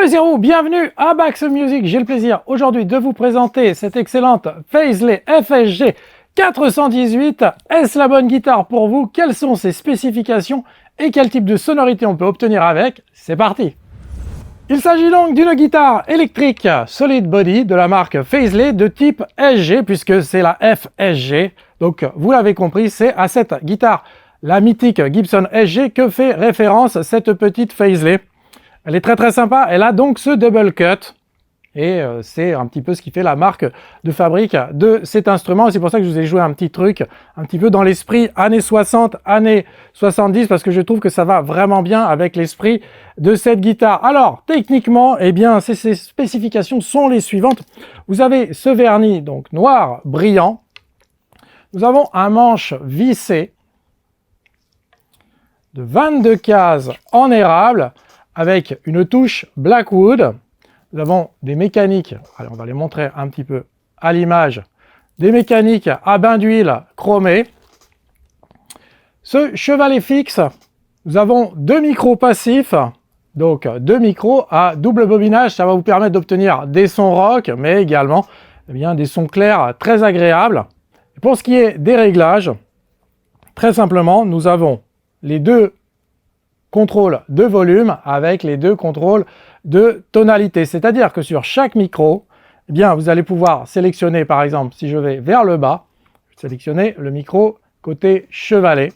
Salut c'est Roux, bienvenue à Bax Music. J'ai le plaisir aujourd'hui de vous présenter cette excellente Paisley FSG 418. Est-ce la bonne guitare pour vous? Quelles sont ses spécifications et quel type de sonorité on peut obtenir avec? C'est parti! Il s'agit donc d'une guitare électrique solid body de la marque Paisley de type SG puisque c'est la FSG. Donc vous l'avez compris, c'est à cette guitare, la mythique Gibson SG, que fait référence cette petite Paisley. Elle est très sympa, elle a donc ce double cut et c'est un petit peu ce qui fait la marque de fabrique de cet instrument. C'est pour ça que je vous ai joué un petit truc un petit peu dans l'esprit années 60, années 70 parce que je trouve que ça va vraiment bien avec l'esprit de cette guitare. Alors techniquement, eh bien ces spécifications sont les suivantes. Vous avez ce vernis donc noir brillant. Nous avons un manche vissé de 22 cases en érable avec une touche Blackwood. Nous avons des mécaniques, allez, on va les montrer un petit peu à l'image, des mécaniques à bain d'huile chromées. Ce chevalet fixe, nous avons deux micros passifs, donc deux micros à double bobinage, ça va vous permettre d'obtenir des sons rock, mais également eh bien, des sons clairs très agréables. Et pour ce qui est des réglages, très simplement, nous avons les deux contrôle de volume avec les deux contrôles de tonalité. C'est-à-dire que sur chaque micro, eh bien, vous allez pouvoir sélectionner, par exemple, si je vais vers le bas, sélectionner le micro côté chevalet.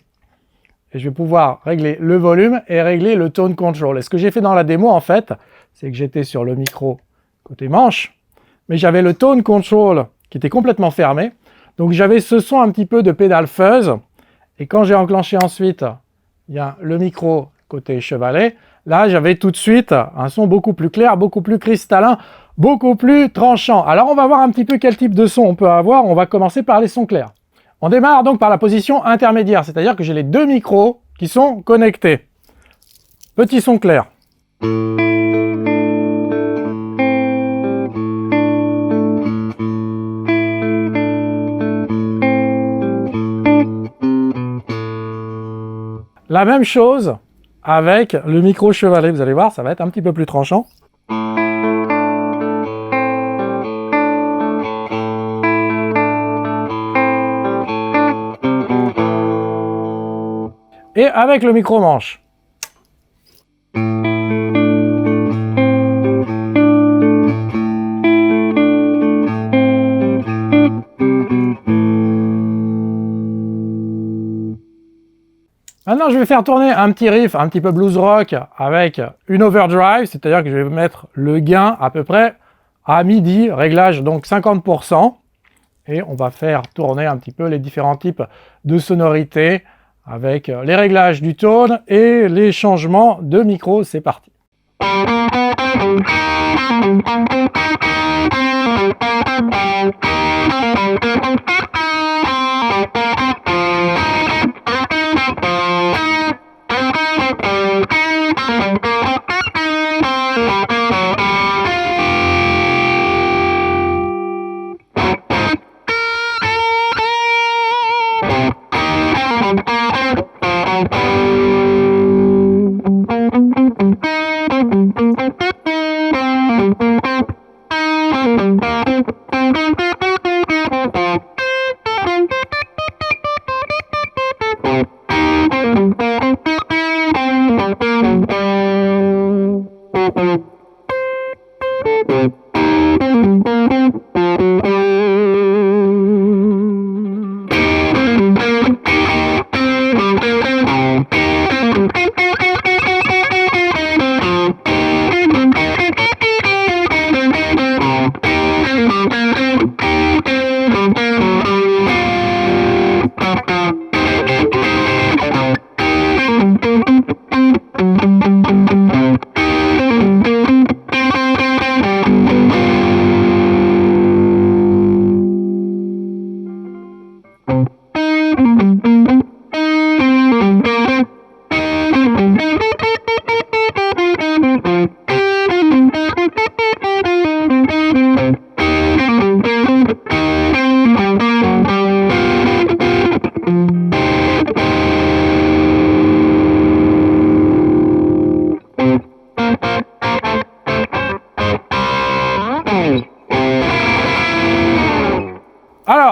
Et je vais pouvoir régler le volume et régler le tone control. Et ce que j'ai fait dans la démo, en fait, c'est que j'étais sur le micro côté manche, mais j'avais le tone control qui était complètement fermé. Donc j'avais ce son un petit peu de pédale fuzz. Et quand j'ai enclenché ensuite le micro côté chevalet, là j'avais tout de suite un son beaucoup plus clair, beaucoup plus cristallin, beaucoup plus tranchant. Alors on va voir un petit peu quel type de son on peut avoir. On va commencer par les sons clairs. On démarre donc par la position intermédiaire, c'est-à-dire que j'ai les deux micros qui sont connectés. Petit son clair. La même chose avec le micro chevalet, vous allez voir, ça va être un petit peu plus tranchant. Et avec le micro manche. Maintenant, je vais faire tourner un petit riff, un petit peu blues rock avec une overdrive, c'est-à-dire que je vais mettre le gain à peu près à midi, réglage donc 50%, et on va faire tourner un petit peu les différents types de sonorités avec les réglages du tone et les changements de micro. C'est parti.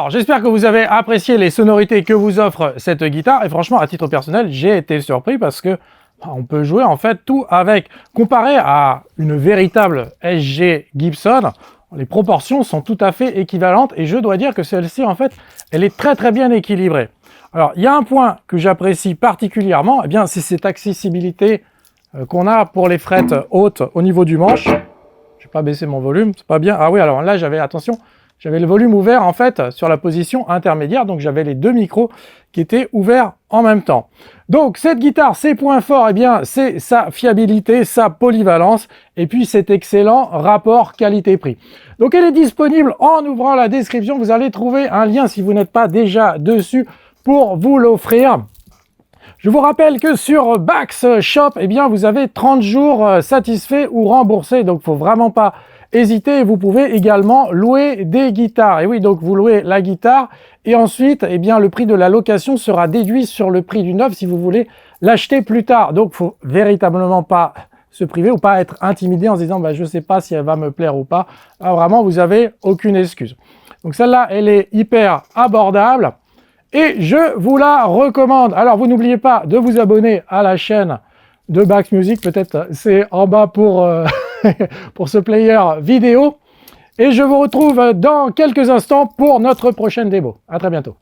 Alors, j'espère que vous avez apprécié les sonorités que vous offre cette guitare. Et franchement, à titre personnel, j'ai été surpris parce que on peut jouer en fait tout avec. Comparé à une véritable SG Gibson, les proportions sont tout à fait équivalentes. Et je dois dire que celle-ci, en fait, elle est très très bien équilibrée. Alors, il y a un point que j'apprécie particulièrement, eh bien, c'est cette accessibilité qu'on a pour les frettes hautes au niveau du manche. Je vais pas baisser mon volume, c'est pas bien. Ah oui, alors là, attention, j'avais le volume ouvert en fait sur la position intermédiaire, donc j'avais les deux micros qui étaient ouverts en même temps. Donc cette guitare, ses points forts, eh bien c'est sa fiabilité, sa polyvalence et puis cet excellent rapport qualité-prix. Donc elle est disponible en ouvrant la description, vous allez trouver un lien si vous n'êtes pas déjà dessus pour vous l'offrir. Je vous rappelle que sur Bax Shop, eh bien vous avez 30 jours satisfaits ou remboursés, donc il ne faut vraiment pas hésitez, vous pouvez également louer des guitares. Et oui, donc vous louez la guitare et ensuite, eh bien, le prix de la location sera déduit sur le prix du neuf si vous voulez l'acheter plus tard. Donc, il faut véritablement pas se priver ou pas être intimidé en se disant, bah, je ne sais pas si elle va me plaire ou pas. Là, vraiment, vous n'avez aucune excuse. Donc, celle-là, elle est hyper abordable et je vous la recommande. Alors, vous n'oubliez pas de vous abonner à la chaîne de Bax Music. Peut-être c'est en bas pour... pour ce player vidéo. Et je vous retrouve dans quelques instants pour notre prochaine démo. À très bientôt.